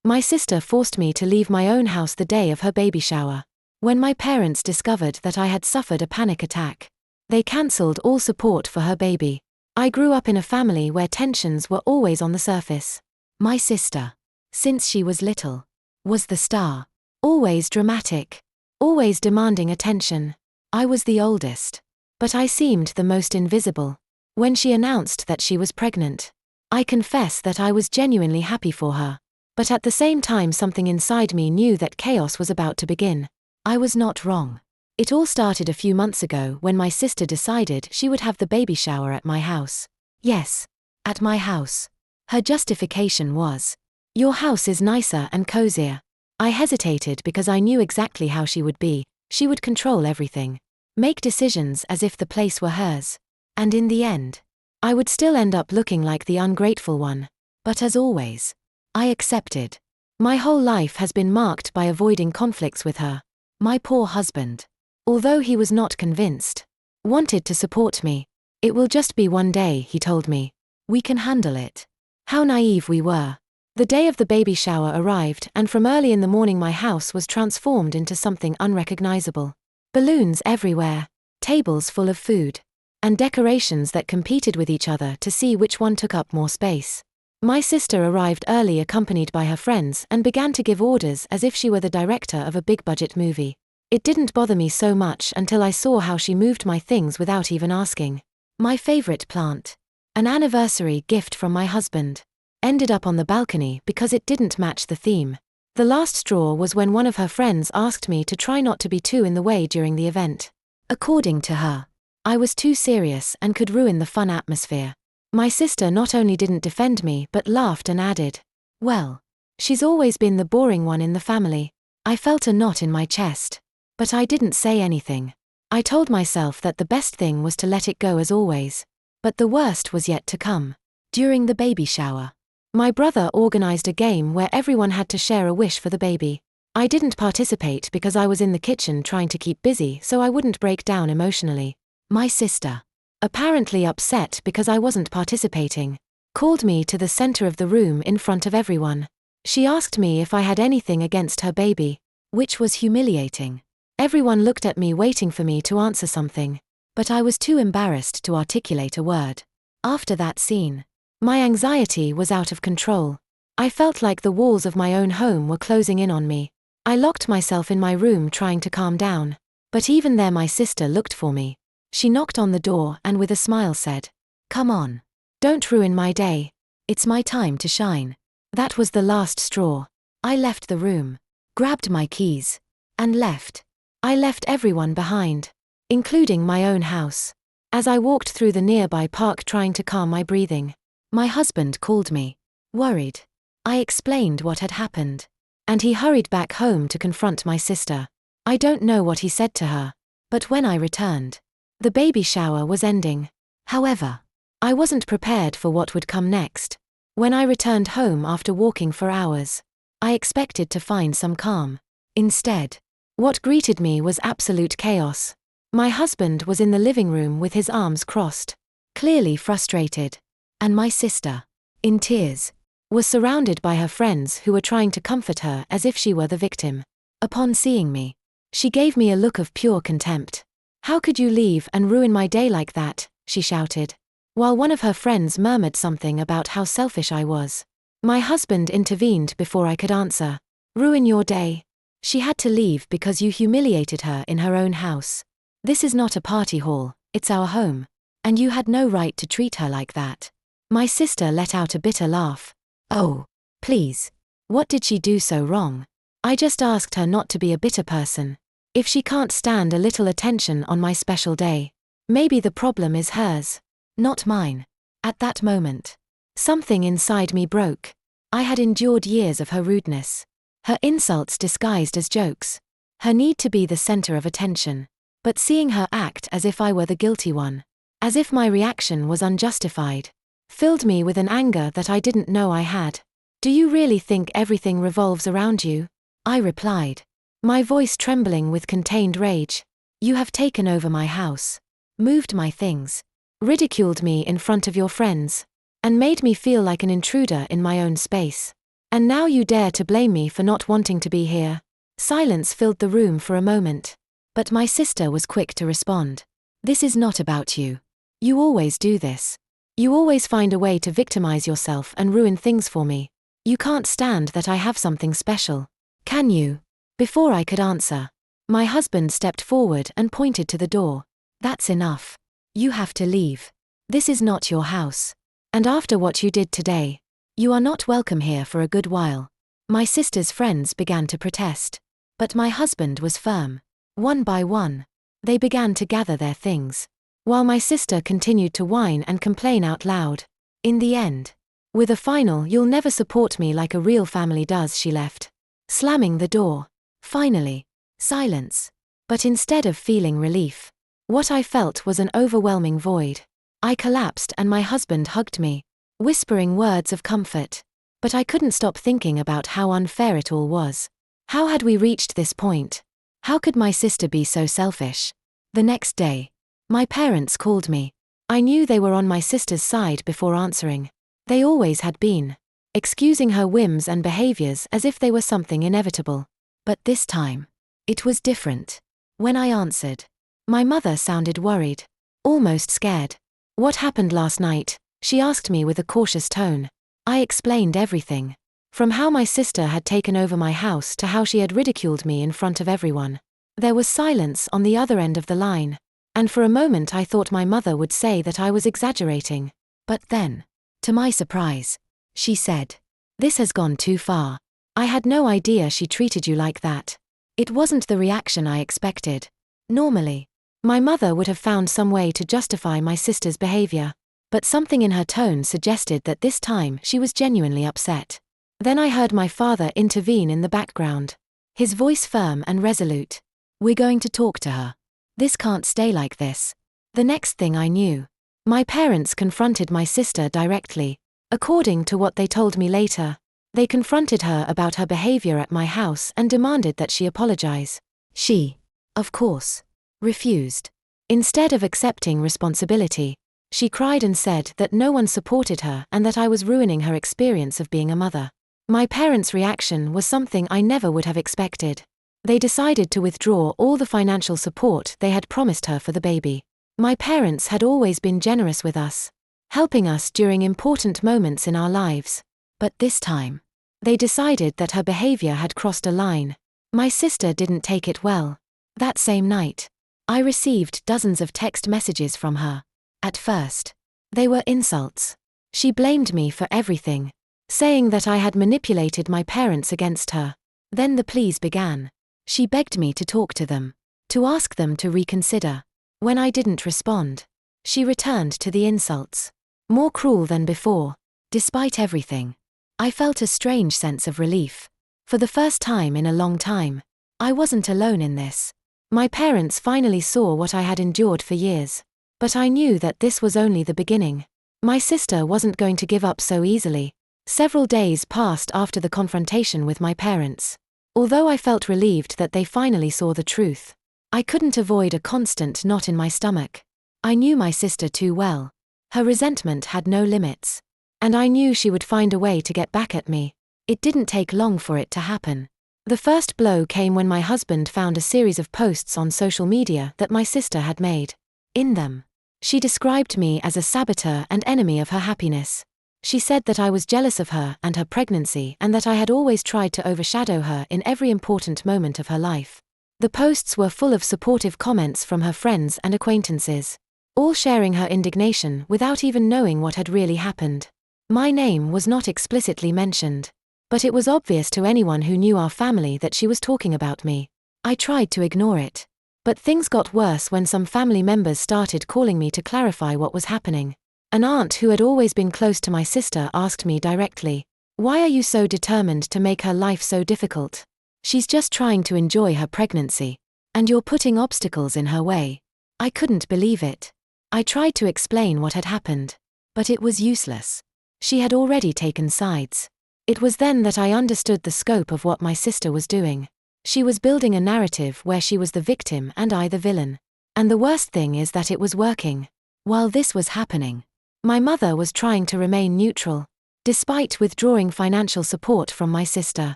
My sister forced me to leave my own house the day of her baby shower. When my parents discovered that I had suffered a panic attack, they cancelled all support for her baby. I grew up in a family where tensions were always on the surface. My sister, since she was little, was the star. Always dramatic. Always demanding attention. I was the oldest. But I seemed the most invisible. When she announced that she was pregnant, I confess that I was genuinely happy for her. But at the same time something inside me knew that chaos was about to begin. I was not wrong. It all started a few months ago when my sister decided she would have the baby shower at my house. Yes, at my house. Her justification was, "Your house is nicer and cozier." I hesitated because I knew exactly how she would be. She would control everything. Make decisions as if the place were hers. And in the end, I would still end up looking like the ungrateful one. But as always, I accepted. My whole life has been marked by avoiding conflicts with her. My poor husband, although he was not convinced, wanted to support me. "It will just be one day," he told me. "We can handle it." How naive we were. The day of the baby shower arrived, and from early in the morning my house was transformed into something unrecognizable. Balloons everywhere, tables full of food, and decorations that competed with each other to see which one took up more space. My sister arrived early accompanied by her friends and began to give orders as if she were the director of a big-budget movie. It didn't bother me so much until I saw how she moved my things without even asking. My favorite plant, an anniversary gift from my husband, ended up on the balcony because it didn't match the theme. The last straw was when one of her friends asked me to try not to be too in the way during the event. According to her, I was too serious and could ruin the fun atmosphere. My sister not only didn't defend me but laughed and added, "Well, she's always been the boring one in the family." I felt a knot in my chest. But I didn't say anything. I told myself that the best thing was to let it go as always. But the worst was yet to come. During the baby shower, my brother organized a game where everyone had to share a wish for the baby. I didn't participate because I was in the kitchen trying to keep busy so I wouldn't break down emotionally. My sister, apparently upset because I wasn't participating, called me to the center of the room in front of everyone. She asked me if I had anything against her baby, which was humiliating. Everyone looked at me waiting for me to answer something, but I was too embarrassed to articulate a word. After that scene, my anxiety was out of control. I felt like the walls of my own home were closing in on me. I locked myself in my room trying to calm down. But even there my sister looked for me. She knocked on the door and with a smile said, "Come on. Don't ruin my day. It's my time to shine." That was the last straw. I left the room, grabbed my keys, and left. I left everyone behind, including my own house. As I walked through the nearby park trying to calm my breathing, my husband called me, worried. I explained what had happened, and he hurried back home to confront my sister. I don't know what he said to her, but when I returned, the baby shower was ending. However, I wasn't prepared for what would come next. When I returned home after walking for hours, I expected to find some calm. Instead, what greeted me was absolute chaos. My husband was in the living room with his arms crossed, clearly frustrated, and my sister, in tears, was surrounded by her friends who were trying to comfort her as if she were the victim. Upon seeing me, she gave me a look of pure contempt. "How could you leave and ruin my day like that?" she shouted, while one of her friends murmured something about how selfish I was. My husband intervened before I could answer. "Ruin your day? She had to leave because you humiliated her in her own house. This is not a party hall, it's our home. And you had no right to treat her like that." My sister let out a bitter laugh. "Oh, please. What did she do so wrong? I just asked her not to be a bitter person. If she can't stand a little attention on my special day, maybe the problem is hers, not mine." At that moment, something inside me broke. I had endured years of her rudeness, her insults disguised as jokes, her need to be the center of attention. But seeing her act as if I were the guilty one, as if my reaction was unjustified, filled me with an anger that I didn't know I had. "Do you really think everything revolves around you?" I replied, my voice trembling with contained rage. "You have taken over my house, moved my things, ridiculed me in front of your friends, and made me feel like an intruder in my own space. And now you dare to blame me for not wanting to be here. Silence filled the room for a moment. But my sister was quick to respond. This is not about you. You always do this. You always find a way to victimize yourself and ruin things for me. You can't stand that I have something special. Can you? Before I could answer, my husband stepped forward and pointed to the door. That's enough. You have to leave. This is not your house. And after what you did today, you are not welcome here for a good while. My sister's friends began to protest. But my husband was firm. One by one, they began to gather their things, while my sister continued to whine and complain out loud. In the end, with a final "you'll never support me like a real family does," she left, slamming the door. Finally, silence. But instead of feeling relief, what I felt was an overwhelming void. I collapsed and my husband hugged me, whispering words of comfort. But I couldn't stop thinking about how unfair it all was. How had we reached this point? How could my sister be so selfish? The next day, my parents called me. I knew they were on my sister's side before answering. They always had been, excusing her whims and behaviors as if they were something inevitable. But this time, it was different. When I answered, my mother sounded worried, almost scared. What happened last night? She asked me with a cautious tone. I explained everything. From how my sister had taken over my house to how she had ridiculed me in front of everyone. There was silence on the other end of the line. And for a moment I thought my mother would say that I was exaggerating. But then, to my surprise, she said, "This has gone too far. I had no idea she treated you like that." It wasn't the reaction I expected. Normally, my mother would have found some way to justify my sister's behavior. But something in her tone suggested that this time she was genuinely upset. Then I heard my father intervene in the background. His voice firm and resolute. "We're going to talk to her. This can't stay like this." The next thing I knew, my parents confronted my sister directly. According to what they told me later, they confronted her about her behavior at my house and demanded that she apologize. She, of course, refused. Instead of accepting responsibility, she cried and said that no one supported her and that I was ruining her experience of being a mother. My parents' reaction was something I never would have expected. They decided to withdraw all the financial support they had promised her for the baby. My parents had always been generous with us, helping us during important moments in our lives. But this time, they decided that her behavior had crossed a line. My sister didn't take it well. That same night, I received dozens of text messages from her. At first, they were insults. She blamed me for everything, saying that I had manipulated my parents against her. Then the pleas began. She begged me to talk to them, to ask them to reconsider. When I didn't respond, she returned to the insults, more cruel than before. Despite everything, I felt a strange sense of relief. For the first time in a long time, I wasn't alone in this. My parents finally saw what I had endured for years. But I knew that this was only the beginning. My sister wasn't going to give up so easily. Several days passed after the confrontation with my parents. Although I felt relieved that they finally saw the truth, I couldn't avoid a constant knot in my stomach. I knew my sister too well. Her resentment had no limits. And I knew she would find a way to get back at me. It didn't take long for it to happen. The first blow came when my husband found a series of posts on social media that my sister had made. In them, she described me as a saboteur and enemy of her happiness. She said that I was jealous of her and her pregnancy and that I had always tried to overshadow her in every important moment of her life. The posts were full of supportive comments from her friends and acquaintances, all sharing her indignation without even knowing what had really happened. My name was not explicitly mentioned, but it was obvious to anyone who knew our family that she was talking about me. I tried to ignore it, but things got worse when some family members started calling me to clarify what was happening. An aunt who had always been close to my sister asked me directly, "Why are you so determined to make her life so difficult? She's just trying to enjoy her pregnancy, and you're putting obstacles in her way." I couldn't believe it. I tried to explain what had happened, but it was useless. She had already taken sides. It was then that I understood the scope of what my sister was doing. She was building a narrative where she was the victim and I the villain. And the worst thing is that it was working. While this was happening, my mother was trying to remain neutral. Despite withdrawing financial support from my sister,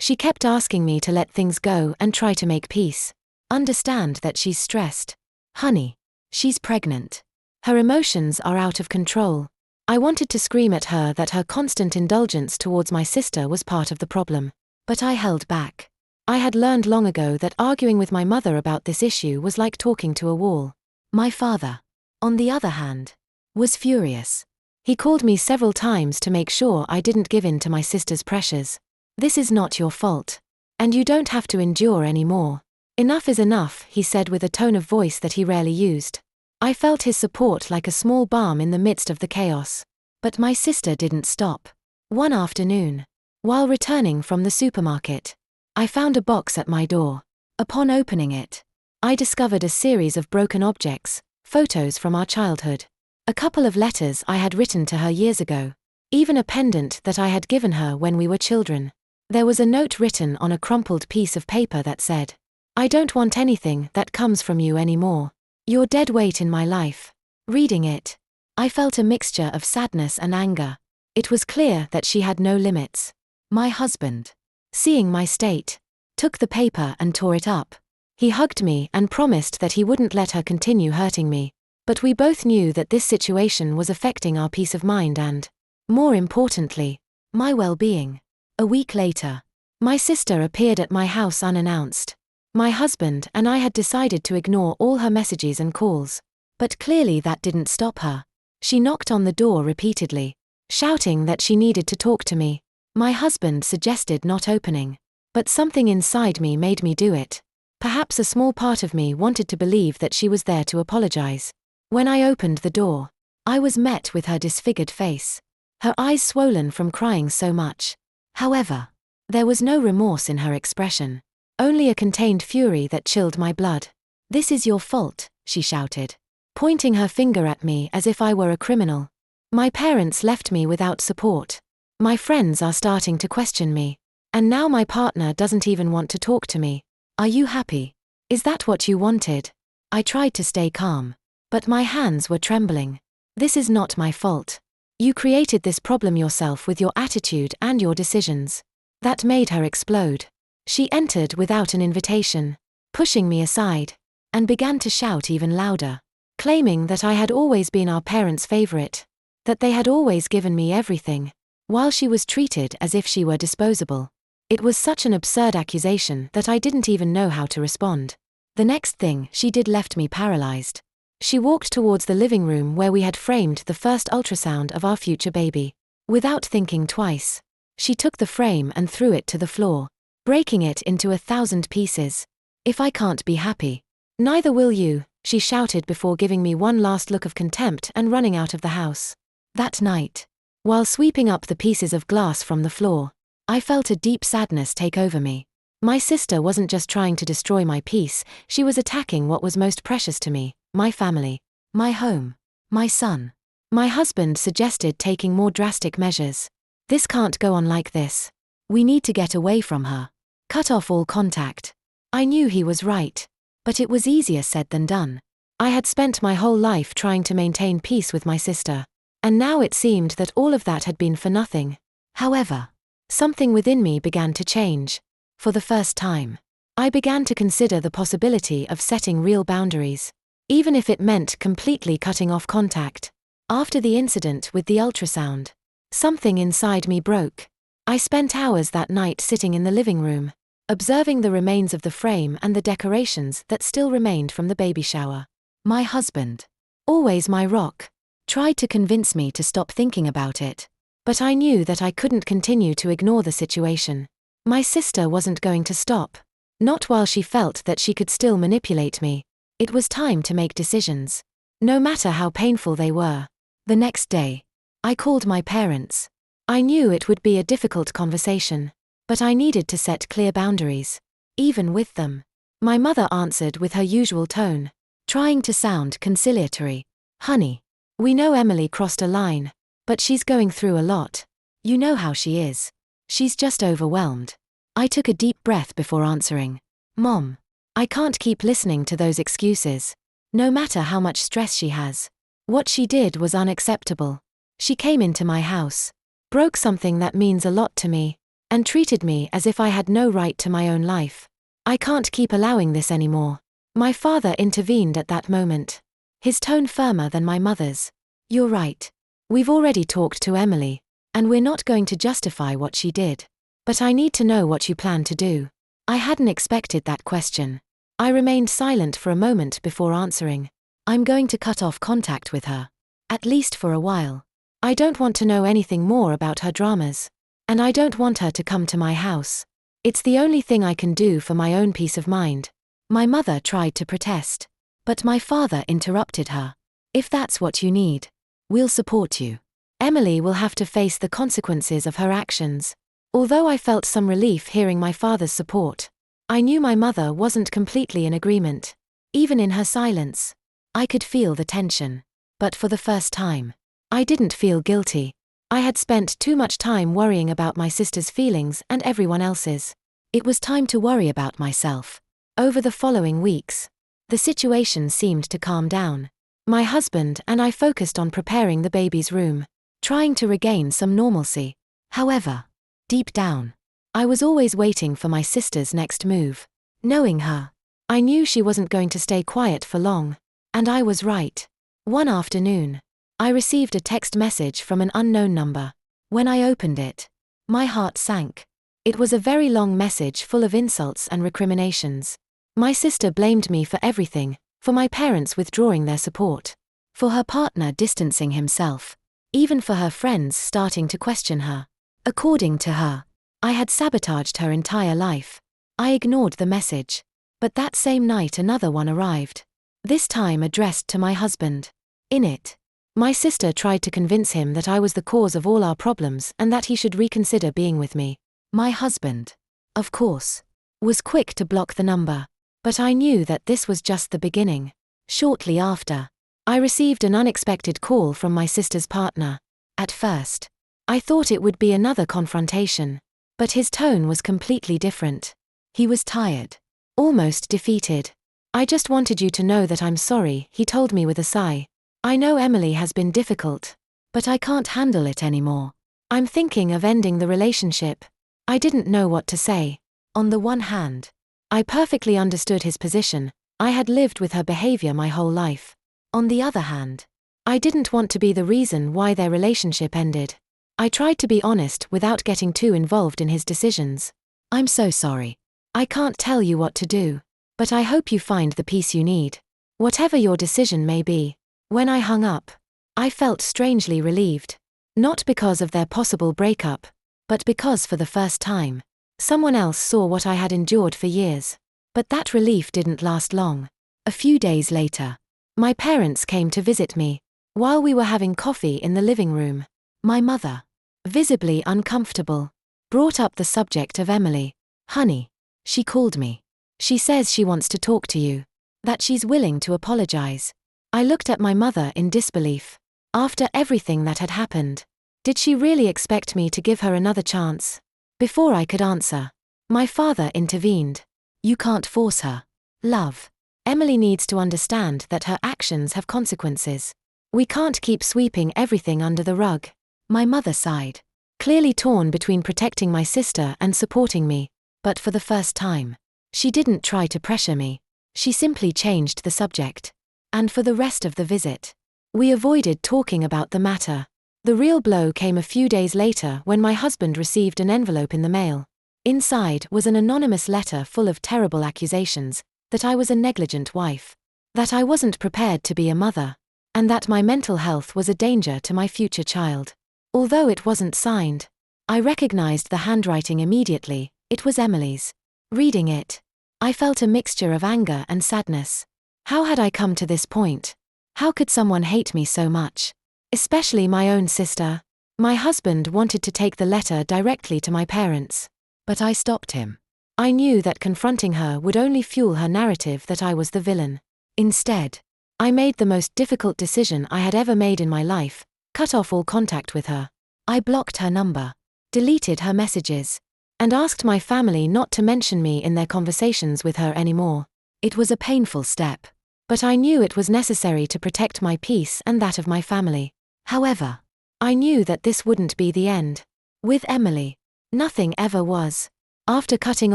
she kept asking me to let things go and try to make peace. Understand that she's stressed. Honey, she's pregnant. Her emotions are out of control. I wanted to scream at her that her constant indulgence towards my sister was part of the problem. But I held back. I had learned long ago that arguing with my mother about this issue was like talking to a wall. My father, on the other hand, was furious. He called me several times to make sure I didn't give in to my sister's pressures. This is not your fault. And you don't have to endure any more. Enough is enough, he said with a tone of voice that he rarely used. I felt his support like a small balm in the midst of the chaos. But my sister didn't stop. One afternoon, while returning from the supermarket, I found a box at my door. Upon opening it, I discovered a series of broken objects, photos from our childhood. A couple of letters I had written to her years ago. Even a pendant that I had given her when we were children. There was a note written on a crumpled piece of paper that said, "I don't want anything that comes from you anymore. You're dead weight in my life." Reading it, I felt a mixture of sadness and anger. It was clear that she had no limits. My husband, seeing my state, took the paper and tore it up. He hugged me and promised that he wouldn't let her continue hurting me. But we both knew that this situation was affecting our peace of mind and, more importantly, my well-being. A week later, my sister appeared at my house unannounced. My husband and I had decided to ignore all her messages and calls. But clearly that didn't stop her. She knocked on the door repeatedly, shouting that she needed to talk to me. My husband suggested not opening. But something inside me made me do it. Perhaps a small part of me wanted to believe that she was there to apologize. When I opened the door, I was met with her disfigured face. Her eyes swollen from crying so much. However, there was no remorse in her expression. Only a contained fury that chilled my blood. "This is your fault," she shouted, pointing her finger at me as if I were a criminal. "My parents left me without support. My friends are starting to question me. And now my partner doesn't even want to talk to me. Are you happy? Is that what you wanted?" I tried to stay calm, but my hands were trembling. "This is not my fault. You created this problem yourself with your attitude and your decisions." That made her explode. She entered without an invitation, pushing me aside, and began to shout even louder, claiming that I had always been our parents' favorite, that they had always given me everything, while she was treated as if she were disposable. It was such an absurd accusation that I didn't even know how to respond. The next thing she did left me paralyzed. She walked towards the living room where we had framed the first ultrasound of our future baby. Without thinking twice, she took the frame and threw it to the floor, breaking it into 1,000 pieces. "If I can't be happy, neither will you," she shouted before giving me one last look of contempt and running out of the house. That night, while sweeping up the pieces of glass from the floor, I felt a deep sadness take over me. My sister wasn't just trying to destroy my peace, she was attacking what was most precious to me, my family, my home, my son. My husband suggested taking more drastic measures. "This can't go on like this. We need to get away from her. Cut off all contact." I knew he was right. But it was easier said than done. I had spent my whole life trying to maintain peace with my sister. And now it seemed that all of that had been for nothing. However, something within me began to change. For the first time, I began to consider the possibility of setting real boundaries, even if it meant completely cutting off contact. After the incident with the ultrasound, something inside me broke. I spent hours that night sitting in the living room, observing the remains of the frame and the decorations that still remained from the baby shower. My husband, always my rock, tried to convince me to stop thinking about it. But I knew that I couldn't continue to ignore the situation. My sister wasn't going to stop. Not while she felt that she could still manipulate me. It was time to make decisions, no matter how painful they were. The next day, I called my parents. I knew it would be a difficult conversation, but I needed to set clear boundaries. Even with them, my mother answered with her usual tone, trying to sound conciliatory. "Honey, we know Emily crossed a line, but she's going through a lot. You know how she is. She's just overwhelmed." I took a deep breath before answering. "Mom, I can't keep listening to those excuses. No matter how much stress she has. What she did was unacceptable. She came into my house, broke something that means a lot to me, and treated me as if I had no right to my own life. I can't keep allowing this anymore. My father intervened at that moment, his tone firmer than my mother's. You're right. We've already talked to Emily, and we're not going to justify what she did. But I need to know what you plan to do. I hadn't expected that question. I remained silent for a moment before answering. I'm going to cut off contact with her. At least for a while. I don't want to know anything more about her dramas. And I don't want her to come to my house. It's the only thing I can do for my own peace of mind. My mother tried to protest. But my father interrupted her. If that's what you need, we'll support you. Emily will have to face the consequences of her actions. Although I felt some relief hearing my father's support, I knew my mother wasn't completely in agreement. Even in her silence, I could feel the tension. But for the first time, I didn't feel guilty. I had spent too much time worrying about my sister's feelings and everyone else's. It was time to worry about myself. Over the following weeks, the situation seemed to calm down. My husband and I focused on preparing the baby's room, trying to regain some normalcy. However, deep down, I was always waiting for my sister's next move. Knowing her, I knew she wasn't going to stay quiet for long. And I was right. One afternoon, I received a text message from an unknown number. When I opened it, my heart sank. It was a very long message full of insults and recriminations. My sister blamed me for everything, for my parents withdrawing their support, for her partner distancing himself, even for her friends starting to question her. According to her, I had sabotaged her entire life. I ignored the message. But that same night another one arrived. This time addressed to my husband. In it, my sister tried to convince him that I was the cause of all our problems and that he should reconsider being with me. My husband, of course, was quick to block the number. But I knew that this was just the beginning. Shortly after, I received an unexpected call from my sister's partner. At first, I thought it would be another confrontation. But his tone was completely different. He was tired. Almost defeated. I just wanted you to know that I'm sorry, he told me with a sigh. I know Emily has been difficult, but I can't handle it anymore. I'm thinking of ending the relationship. I didn't know what to say. On the one hand, I perfectly understood his position. I had lived with her behavior my whole life. On the other hand, I didn't want to be the reason why their relationship ended. I tried to be honest without getting too involved in his decisions. I'm so sorry. I can't tell you what to do, but I hope you find the peace you need. Whatever your decision may be. When I hung up, I felt strangely relieved. Not because of their possible breakup, but because for the first time, someone else saw what I had endured for years. But that relief didn't last long. A few days later, my parents came to visit me. While we were having coffee in the living room, my mother, visibly uncomfortable, brought up the subject of Emily. Honey, she called me. She says she wants to talk to you. That she's willing to apologize. I looked at my mother in disbelief. After everything that had happened, did she really expect me to give her another chance? Before I could answer, my father intervened. You can't force her. Love. Emily needs to understand that her actions have consequences. We can't keep sweeping everything under the rug. My mother sighed, clearly torn between protecting my sister and supporting me. But for the first time, she didn't try to pressure me. She simply changed the subject. And for the rest of the visit, we avoided talking about the matter. The real blow came a few days later when my husband received an envelope in the mail. Inside was an anonymous letter full of terrible accusations, that I was a negligent wife, that I wasn't prepared to be a mother, and that my mental health was a danger to my future child. Although it wasn't signed, I recognized the handwriting immediately. It was Emily's. Reading it, I felt a mixture of anger and sadness. How had I come to this point? How could someone hate me so much? Especially my own sister. My husband wanted to take the letter directly to my parents, but I stopped him. I knew that confronting her would only fuel her narrative that I was the villain. Instead, I made the most difficult decision I had ever made in my life: cut off all contact with her. I blocked her number, deleted her messages, and asked my family not to mention me in their conversations with her anymore. It was a painful step, but I knew it was necessary to protect my peace and that of my family. However, I knew that this wouldn't be the end. With Emily, nothing ever was. After cutting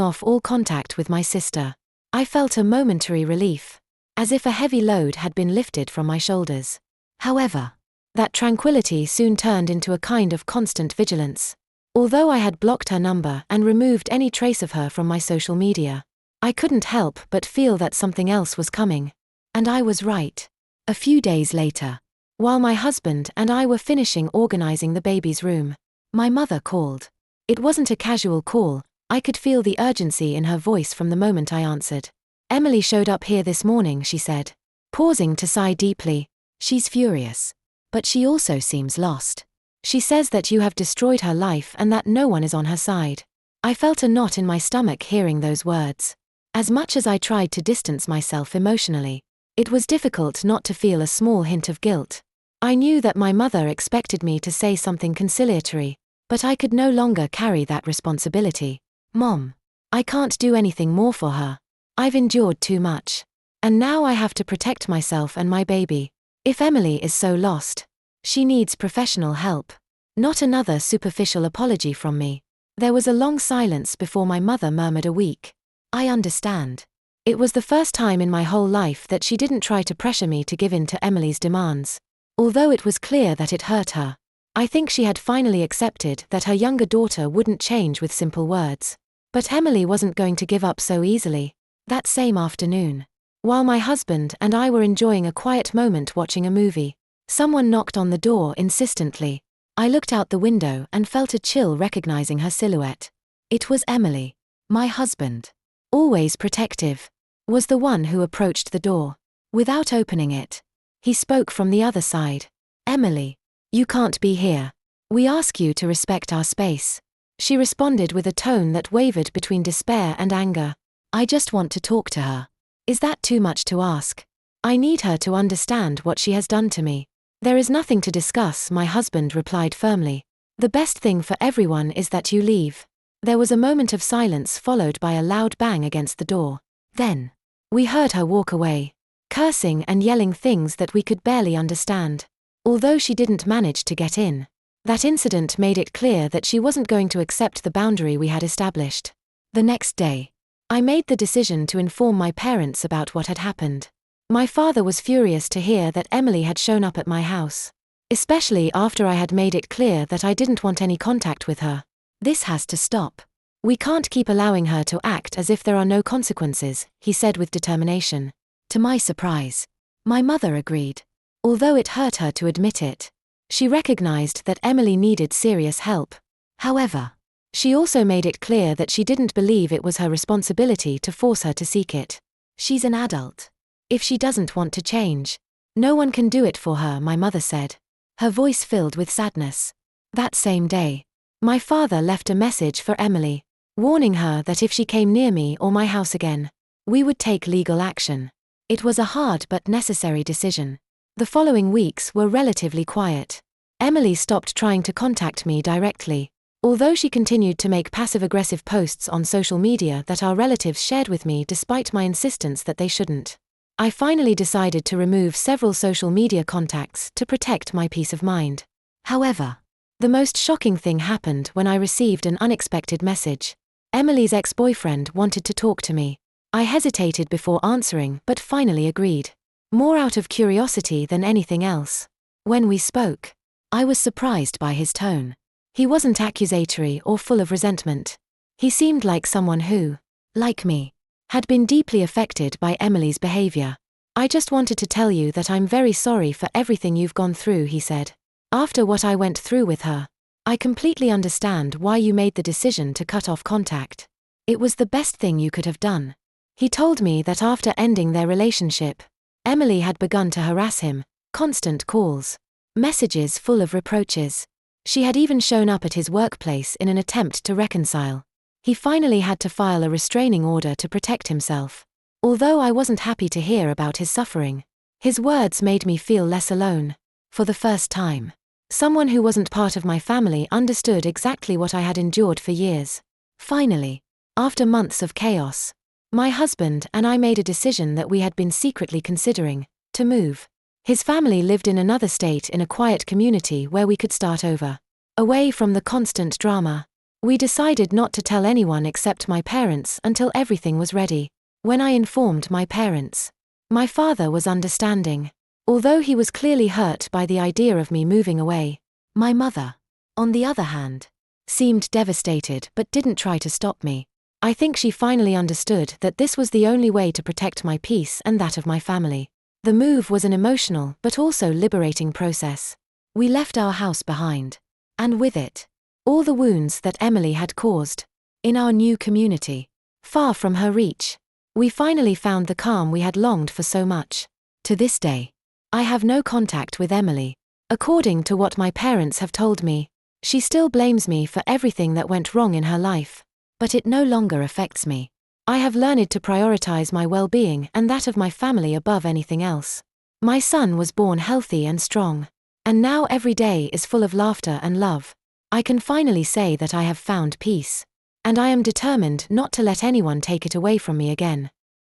off all contact with my sister, I felt a momentary relief, as if a heavy load had been lifted from my shoulders. However, that tranquility soon turned into a kind of constant vigilance. Although I had blocked her number and removed any trace of her from my social media, I couldn't help but feel that something else was coming. And I was right. A few days later, while my husband and I were finishing organizing the baby's room, my mother called. It wasn't a casual call. I could feel the urgency in her voice from the moment I answered. "Emily showed up here this morning," she said, pausing to sigh deeply. "She's furious. But she also seems lost. She says that you have destroyed her life and that no one is on her side." I felt a knot in my stomach hearing those words. As much as I tried to distance myself emotionally, it was difficult not to feel a small hint of guilt. I knew that my mother expected me to say something conciliatory, but I could no longer carry that responsibility. "Mom, I can't do anything more for her. I've endured too much. And now I have to protect myself and my baby. If Emily is so lost, she needs professional help." Not another superficial apology from me. There was a long silence before my mother murmured a weak, "I understand." It was the first time in my whole life that she didn't try to pressure me to give in to Emily's demands. Although it was clear that it hurt her, I think she had finally accepted that her younger daughter wouldn't change with simple words. But Emily wasn't going to give up so easily. That same afternoon, while my husband and I were enjoying a quiet moment watching a movie, someone knocked on the door insistently. I looked out the window and felt a chill recognizing her silhouette. It was Emily. My husband, always protective, was the one who approached the door. Without opening it, he spoke from the other side. "Emily, you can't be here. We ask you to respect our space." She responded with a tone that wavered between despair and anger. "I just want to talk to her." Is that too much to ask? I need her to understand what she has done to me. "There is nothing to discuss," my husband replied firmly. "The best thing for everyone is that you leave." There was a moment of silence followed by a loud bang against the door. Then, we heard her walk away, cursing and yelling things that we could barely understand. Although she didn't manage to get in, that incident made it clear that she wasn't going to accept the boundary we had established. The next day, I made the decision to inform my parents about what had happened. My father was furious to hear that Emily had shown up at my house, especially after I had made it clear that I didn't want any contact with her. "This has to stop. We can't keep allowing her to act as if there are no consequences," he said with determination. To my surprise, my mother agreed. Although it hurt her to admit it, she recognized that Emily needed serious help. However, she also made it clear that she didn't believe it was her responsibility to force her to seek it. "She's an adult. If she doesn't want to change, no one can do it for her," my mother said, her voice filled with sadness. That same day, my father left a message for Emily, warning her that if she came near me or my house again, we would take legal action. It was a hard but necessary decision. The following weeks were relatively quiet. Emily stopped trying to contact me directly, although she continued to make passive-aggressive posts on social media that our relatives shared with me despite my insistence that they shouldn't. I finally decided to remove several social media contacts to protect my peace of mind. However, the most shocking thing happened when I received an unexpected message. Emily's ex-boyfriend wanted to talk to me. I hesitated before answering but finally agreed, more out of curiosity than anything else. When we spoke, I was surprised by his tone. He wasn't accusatory or full of resentment. He seemed like someone who, like me, had been deeply affected by Emily's behavior. "I just wanted to tell you that I'm very sorry for everything you've gone through," he said. "After what I went through with her, I completely understand why you made the decision to cut off contact. It was the best thing you could have done." He told me that after ending their relationship, Emily had begun to harass him, constant calls, messages full of reproaches. She had even shown up at his workplace in an attempt to reconcile. He finally had to file a restraining order to protect himself. Although I wasn't happy to hear about his suffering, his words made me feel less alone. For the first time, someone who wasn't part of my family understood exactly what I had endured for years. Finally, after months of chaos, my husband and I made a decision that we had been secretly considering: to move. His family lived in another state in a quiet community where we could start over. Away from the constant drama. We decided not to tell anyone except my parents until everything was ready. When I informed my parents, my father was understanding. Although he was clearly hurt by the idea of me moving away, my mother, on the other hand, seemed devastated but didn't try to stop me. I think she finally understood that this was the only way to protect my peace and that of my family. The move was an emotional but also liberating process. We left our house behind. And with it, all the wounds that Emily had caused. In our new community, far from her reach, we finally found the calm we had longed for so much. To this day, I have no contact with Emily. According to what my parents have told me, she still blames me for everything that went wrong in her life. But it no longer affects me. I have learned to prioritize my well-being and that of my family above anything else. My son was born healthy and strong. And now every day is full of laughter and love. I can finally say that I have found peace. And I am determined not to let anyone take it away from me again.